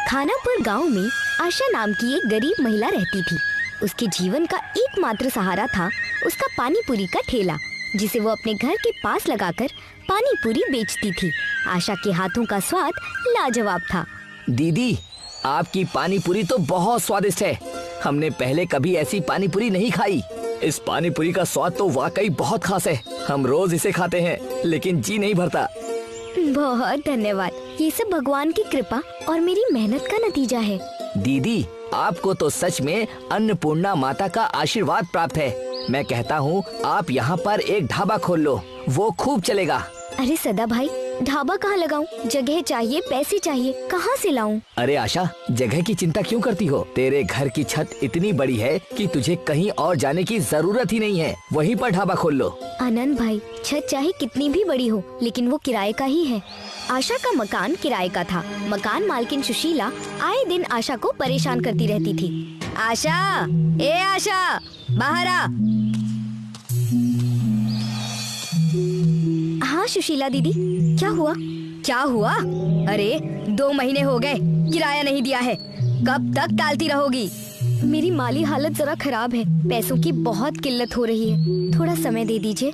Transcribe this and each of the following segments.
खानापुर गांव में आशा नाम की एक गरीब महिला रहती थी। उसके जीवन का एकमात्र सहारा था उसका पानी पूरी का ठेला, जिसे वो अपने घर के पास लगाकर पानी पूरी बेचती थी। आशा के हाथों का स्वाद लाजवाब था। दीदी, आपकी पानी पूरी तो बहुत स्वादिष्ट है। हमने पहले कभी ऐसी पानी पूरी नहीं खाई। इस पानी पूरी का स्वाद तो वाकई बहुत खास है। हम रोज इसे खाते हैं, लेकिन जी नहीं भरता। बहुत धन्यवाद। ये सब भगवान की कृपा और मेरी मेहनत का नतीजा है। दीदी, आपको तो सच में अन्नपूर्णा माता का आशीर्वाद प्राप्त है। मैं कहता हूँ आप यहाँ पर एक ढाबा खोल लो, वो खूब चलेगा। अरे सदा भाई, ढाबा कहाँ लगाऊं? जगह चाहिए, पैसे चाहिए, कहाँ से लाऊं? अरे आशा, जगह की चिंता क्यों करती हो? तेरे घर की छत इतनी बड़ी है कि तुझे कहीं और जाने की जरूरत ही नहीं है। वहीं पर ढाबा खोल लो। आनंद भाई, छत चाहे कितनी भी बड़ी हो, लेकिन वो किराए का ही है। आशा का मकान किराए का था। मकान मालकिन सुशीला आए दिन आशा को परेशान करती रहती थी। आशा, ए आशा, बाहर आ। हाँ सुशीला दीदी, क्या हुआ? क्या हुआ? अरे 2 महीने हो गए, किराया नहीं दिया है। कब तक टालती रहोगी? मेरी माली हालत जरा खराब है, पैसों की बहुत किल्लत हो रही है, थोड़ा समय दे दीजिए।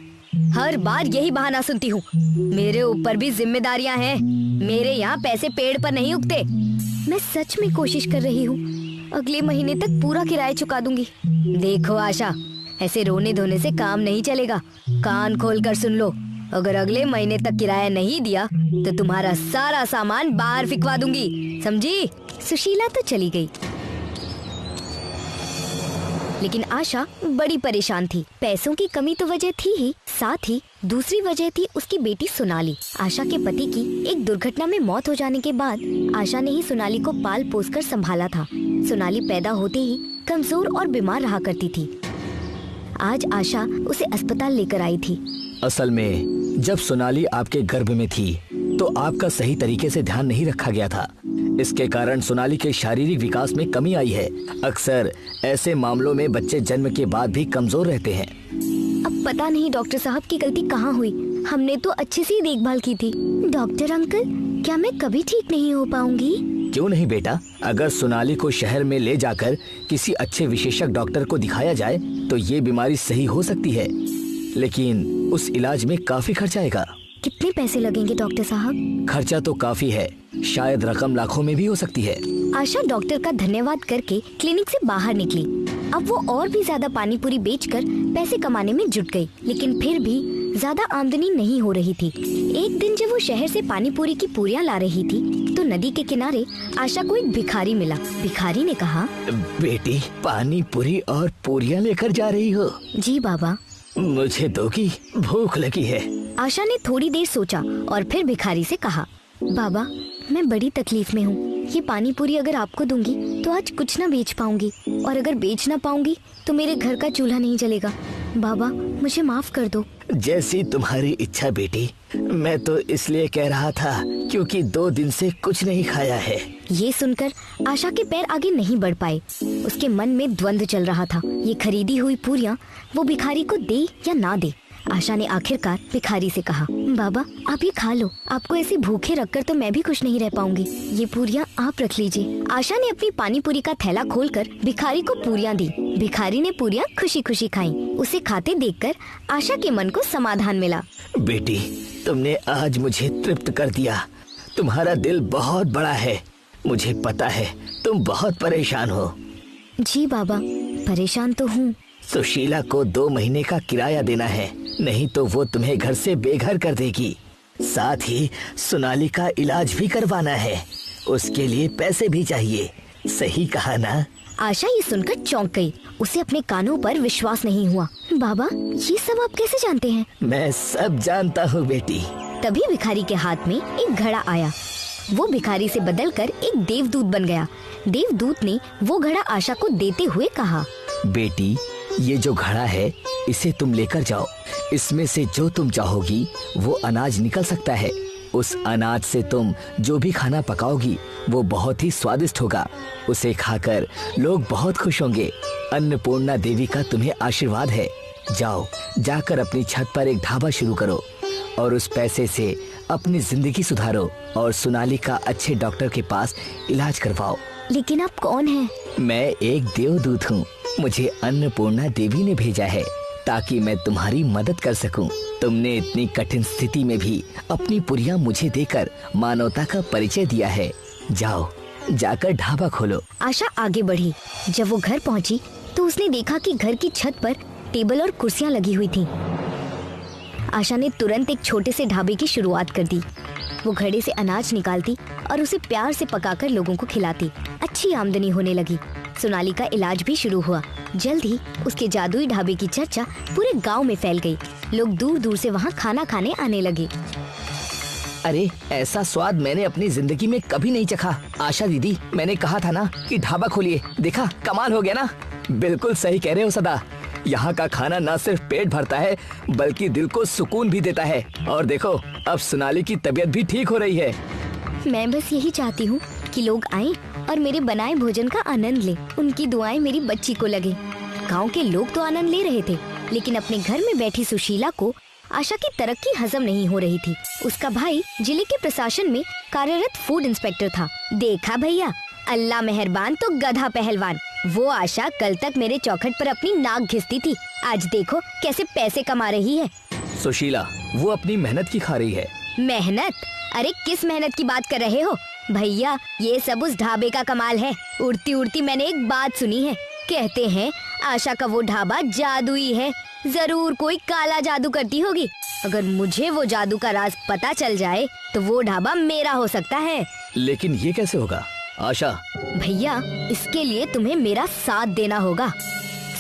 हर बार यही बहाना सुनती हूँ। मेरे ऊपर भी जिम्मेदारियाँ हैं। मेरे यहाँ पैसे पेड़ पर नहीं उगते। मैं सच में कोशिश कर रही हूँ, अगले महीने तक पूरा किराया चुका दूंगी। देखो आशा, ऐसे रोने धोने से काम नहीं चलेगा। कान खोल कर सुन लो, अगर अगले महीने तक किराया नहीं दिया तो तुम्हारा सारा सामान बाहर फिकवा दूंगी, समझी? सुशीला तो चली गई, लेकिन आशा बड़ी परेशान थी। पैसों की कमी तो वजह थी ही, साथ ही दूसरी वजह थी उसकी बेटी सोनाली। आशा के पति की एक दुर्घटना में मौत हो जाने के बाद आशा ने ही सोनाली को पाल पोस कर संभाला था। सोनाली पैदा होते ही कमजोर और बीमार रहा करती थी। आज आशा उसे अस्पताल लेकर आई थी। असल में जब सोनाली आपके गर्भ में थी तो आपका सही तरीके से ध्यान नहीं रखा गया था। इसके कारण सोनाली के शारीरिक विकास में कमी आई है। अक्सर ऐसे मामलों में बच्चे जन्म के बाद भी कमजोर रहते हैं। अब पता नहीं डॉक्टर साहब की गलती कहाँ हुई। हमने तो अच्छे से ही देखभाल की थी। डॉक्टर अंकल, क्या मैं कभी ठीक नहीं हो पाऊंगी? क्यों नहीं बेटा, अगर सोनाली को शहर में ले जाकर किसी अच्छे विशेषज्ञ डॉक्टर को दिखाया जाए तो ये बीमारी सही हो सकती है, लेकिन उस इलाज में काफी खर्चा आएगा। कितने पैसे लगेंगे डॉक्टर साहब? खर्चा तो काफी है, शायद रकम लाखों में भी हो सकती है। आशा डॉक्टर का धन्यवाद करके क्लिनिक से बाहर निकली। अब वो और भी ज्यादा पानी पूरी बेचकर पैसे कमाने में जुट गई, लेकिन फिर भी ज्यादा आमदनी नहीं हो रही थी। एक दिन जब वो शहर से पानी पूरी की पूरियां ला रही थी तो नदी के किनारे आशा को एक भिखारी मिला। भिखारी ने कहा, बेटी, पानी पूरी और पूरियां लेकर जा रही हो? जी बाबा। मुझे दोगी, भूख लगी है। आशा ने थोड़ी देर सोचा और फिर भिखारी से कहा, बाबा, मैं बड़ी तकलीफ में हूँ। ये पानी पूरी अगर आपको दूंगी तो आज कुछ ना बेच पाऊंगी, और अगर बेच ना पाऊंगी तो मेरे घर का चूल्हा नहीं जलेगा। बाबा, मुझे माफ कर दो। जैसी तुम्हारी इच्छा बेटी। मैं तो इसलिए कह रहा था क्योंकि 2 दिन से कुछ नहीं खाया है। ये सुनकर आशा के पैर आगे नहीं बढ़ पाए। उसके मन में द्वंद्व चल रहा था। ये खरीदी हुई पूरियां वो भिखारी को दे या ना दे। आशा ने आखिरकार भिखारी से कहा, बाबा, आप ये खा लो। आपको ऐसे भूखे रखकर तो मैं भी खुश नहीं रह पाऊंगी। ये पूरियां आप रख लीजिए। आशा ने अपनी पानी पूरी का थैला खोलकर भिखारी को पूरियां दी। भिखारी ने पूरियां खुशी खुशी खाईं। उसे खाते देखकर आशा के मन को समाधान मिला। बेटी, तुमने आज मुझे तृप्त कर दिया। तुम्हारा दिल बहुत बड़ा है। मुझे पता है तुम बहुत परेशान हो। जी बाबा, परेशान तो हूँ। सुशीला को 2 महीने का किराया देना है, नहीं तो वो तुम्हें घर से बेघर कर देगी। साथ ही सोनाली का इलाज भी करवाना है, उसके लिए पैसे भी चाहिए। सही कहा ना? आशा ये सुनकर चौंक गई। उसे अपने कानों पर विश्वास नहीं हुआ। बाबा, ये सब आप कैसे जानते हैं? मैं सब जानता हूँ बेटी। तभी भिखारी के हाथ में एक घड़ा आया। वो भिखारी से बदलकर एक देवदूत बन गया। देवदूत ने वो घड़ा आशा को देते हुए कहा, बेटी, ये जो घड़ा है इसे तुम लेकर जाओ। इसमें से जो तुम चाहोगी वो अनाज निकल सकता है। उस अनाज से तुम जो भी खाना पकाओगी वो बहुत ही स्वादिष्ट होगा। उसे खाकर लोग बहुत खुश होंगे। अन्नपूर्णा देवी का तुम्हें आशीर्वाद है। जाओ, जाकर अपनी छत पर एक ढाबा शुरू करो और उस पैसे से अपनी जिंदगी सुधारो और सोनाली का अच्छे डॉक्टर के पास इलाज करवाओ। लेकिन आप कौन हैं? मैं एक देवदूत हूँ। मुझे अन्नपूर्णा देवी ने भेजा है ताकि मैं तुम्हारी मदद कर सकूं। तुमने इतनी कठिन स्थिति में भी अपनी पुरिया मुझे देकर मानवता का परिचय दिया है। जाओ, जाकर ढाबा खोलो। आशा आगे बढ़ी। जब वो घर पहुंची तो उसने देखा कि घर की छत पर टेबल और कुर्सियां लगी हुई थीं। आशा ने तुरंत एक छोटे से ढाबे की शुरुआत कर दी। वो घड़े से अनाज निकालती और उसे प्यार से पकाकर लोगों को खिलाती। अच्छी आमदनी होने लगी। सोनाली का इलाज भी शुरू हुआ। जल्द ही उसके जादुई ढाबे की चर्चा पूरे गांव में फैल गई। लोग दूर दूर से वहां खाना खाने आने लगे। अरे, ऐसा स्वाद मैंने अपनी जिंदगी में कभी नहीं चखा। आशा दीदी, मैंने कहा था ना कि ढाबा खोलिए। देखा, कमाल हो गया ना। बिल्कुल सही कह रहे हो सदा। यहाँ का खाना न सिर्फ पेट भरता है बल्कि दिल को सुकून भी देता है। और देखो, अब सोनाली की तबीयत भी ठीक हो रही है। मैं बस यही चाहती हूँ कि लोग आएं और मेरे बनाए भोजन का आनंद लें। उनकी दुआएं मेरी बच्ची को लगे। गांव के लोग तो आनंद ले रहे थे, लेकिन अपने घर में बैठी सुशीला को आशा की तरक्की हजम नहीं हो रही थी। उसका भाई जिले के प्रशासन में कार्यरत फूड इंस्पेक्टर था। देखा भैया, अल्लाह मेहरबान तो गधा पहलवान। वो आशा कल तक मेरे चौखट पर अपनी नाक घिसती थी, आज देखो कैसे पैसे कमा रही है। सुशीला, वो अपनी मेहनत की खा रही है। मेहनत? अरे किस मेहनत की बात कर रहे हो भैया? ये सब उस ढाबे का कमाल है। उड़ती उड़ती मैंने एक बात सुनी है। कहते हैं आशा का वो ढाबा जादुई है। जरूर कोई काला जादू करती होगी। अगर मुझे वो जादू का राज पता चल जाए तो वो ढाबा मेरा हो सकता है। लेकिन ये कैसे होगा आशा? भैया, इसके लिए तुम्हें मेरा साथ देना होगा।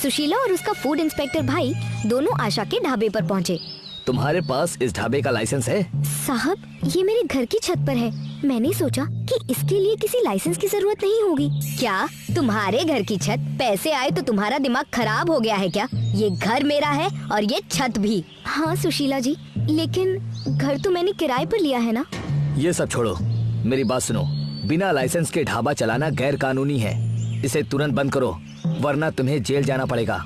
सुशीला और उसका फूड इंस्पेक्टर भाई दोनों आशा के ढाबे पर पहुँचे। तुम्हारे पास इस ढाबे का लाइसेंस है? साहब, ये मेरे घर की छत पर है। मैंने सोचा कि इसके लिए किसी लाइसेंस की जरूरत नहीं होगी। क्या तुम्हारे घर की छत? पैसे आए तो तुम्हारा दिमाग खराब हो गया है क्या? ये घर मेरा है और ये छत भी। हाँ सुशीला जी, लेकिन घर तो मैंने किराए पर लिया है ना। ये सब छोड़ो, मेरी बात सुनो। बिना लाइसेंस के ढाबा चलाना गैर कानूनी है। इसे तुरंत बंद करो, वरना तुम्हें जेल जाना पड़ेगा।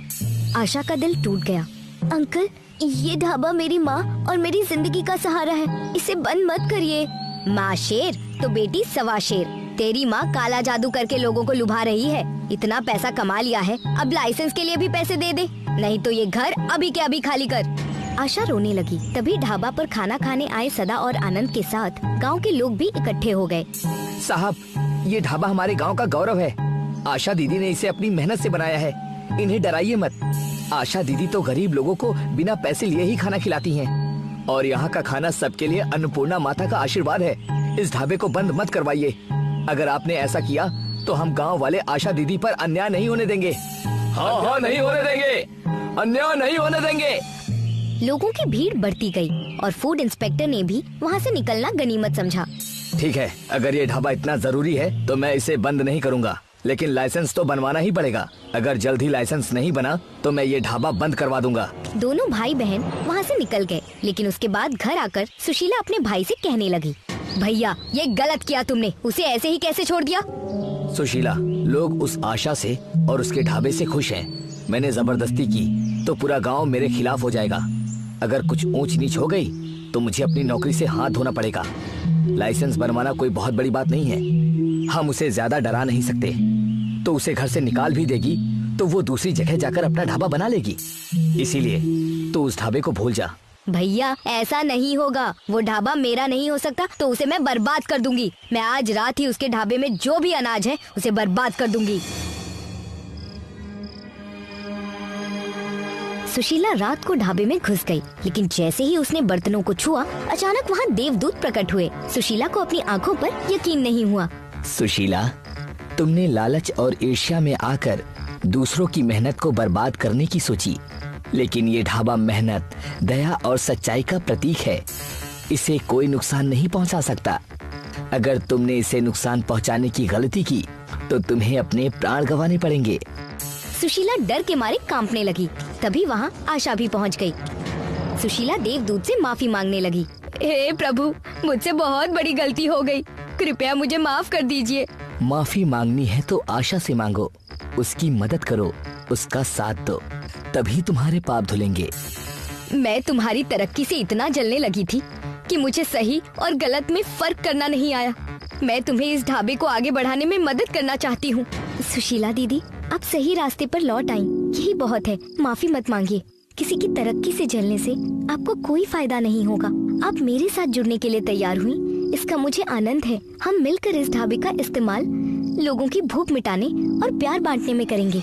आशा का दिल टूट गया। अंकल, ये ढाबा मेरी माँ और मेरी जिंदगी का सहारा है। इसे बंद मत करिए। माँ शेर तो बेटी सवा शेर। तेरी माँ काला जादू करके लोगों को लुभा रही है। इतना पैसा कमा लिया है, अब लाइसेंस के लिए भी पैसे दे दे, नहीं तो ये घर अभी के अभी खाली कर। आशा रोने लगी। तभी ढाबा पर खाना खाने आए सदा और आनंद के साथ गांव के लोग भी इकट्ठे हो गए। साहब, ये ढाबा हमारे गांव का गौरव है। आशा दीदी ने इसे अपनी मेहनत से बनाया है। इन्हें डराइए मत। आशा दीदी तो गरीब लोगों को बिना पैसे लिए ही खाना खिलाती हैं। और यहाँ का खाना सबके लिए अन्नपूर्णा माता का आशीर्वाद है। इस ढाबे को बंद मत करवाइए। अगर आपने ऐसा किया तो हम गांव वाले आशा दीदी पर अन्याय नहीं होने देंगे। हाँ, नहीं होने देंगे। अन्याय नहीं होने देंगे। लोगों की भीड़ बढ़ती गई और फूड इंस्पेक्टर ने भी वहाँ से निकलना गनीमत समझा। ठीक है, अगर ये ढाबा इतना जरूरी है तो मैं इसे बंद नहीं करूँगा, लेकिन लाइसेंस तो बनवाना ही पड़ेगा। अगर जल्द ही लाइसेंस नहीं बना तो मैं ये ढाबा बंद करवा दूंगा। दोनों भाई बहन वहाँ से निकल गए, लेकिन उसके बाद घर आकर सुशीला अपने भाई से कहने लगी, भैया ये गलत किया तुमने। उसे ऐसे ही कैसे छोड़ दिया? सुशीला, लोग उस आशा से और उसके ढाबे से खुश हैं। मैंने जबरदस्ती की तो पूरा गांव मेरे खिलाफ हो जाएगा। अगर कुछ ऊंच नीच हो गई तो मुझे अपनी नौकरी से हाथ धोना पड़ेगा। लाइसेंस बनवाना कोई बहुत बड़ी बात नहीं है। हम उसे ज्यादा डरा नहीं सकते। तो उसे घर से निकाल भी देगी तो वो दूसरी जगह जाकर अपना ढाबा बना लेगी। इसीलिए तो उस ढाबे को भूल जा। भैया ऐसा नहीं होगा। वो ढाबा मेरा नहीं हो सकता तो उसे मैं बर्बाद कर दूंगी। मैं आज रात ही उसके ढाबे में जो भी अनाज है उसे बर्बाद कर दूंगी। सुशीला रात को ढाबे में घुस गई, लेकिन जैसे ही उसने बर्तनों को छुआ, अचानक वहाँ देवदूत प्रकट हुए। सुशीला को अपनी आंखों पर यकीन नहीं हुआ। सुशीला, तुमने लालच और ईर्ष्या में आकर दूसरों की मेहनत को बर्बाद करने की सोची, लेकिन ये ढाबा मेहनत, दया और सच्चाई का प्रतीक है। इसे कोई नुकसान नहीं पहुंचा सकता। अगर तुमने इसे नुकसान पहुंचाने की गलती की तो तुम्हें अपने प्राण गंवाने पड़ेंगे। सुशीला डर के मारे कांपने लगी। तभी वहाँ आशा भी पहुँच गई। सुशीला देवदूत से माफी मांगने लगी। हे प्रभु, मुझसे बहुत बड़ी गलती हो गई, कृपया मुझे माफ कर दीजिए। माफी मांगनी है तो आशा से मांगो, उसकी मदद करो, उसका साथ दो, तभी तुम्हारे पाप धुलेंगे। मैं तुम्हारी तरक्की से इतना जलने लगी थी, कि मुझे सही और गलत में फर्क करना नहीं आया। मैं तुम्हें इस ढाबे को आगे बढ़ाने में मदद करना चाहती हूँ। सुशीला दीदी, आप सही रास्ते पर लौट आई, यही बहुत है। माफी मत मांगिए। किसी की तरक्की से जलने से आपको कोई फायदा नहीं होगा। आप मेरे साथ जुड़ने के लिए तैयार हुई, इसका मुझे आनंद है। हम मिलकर इस ढाबे का इस्तेमाल लोगों की भूख मिटाने और प्यार बांटने में करेंगे।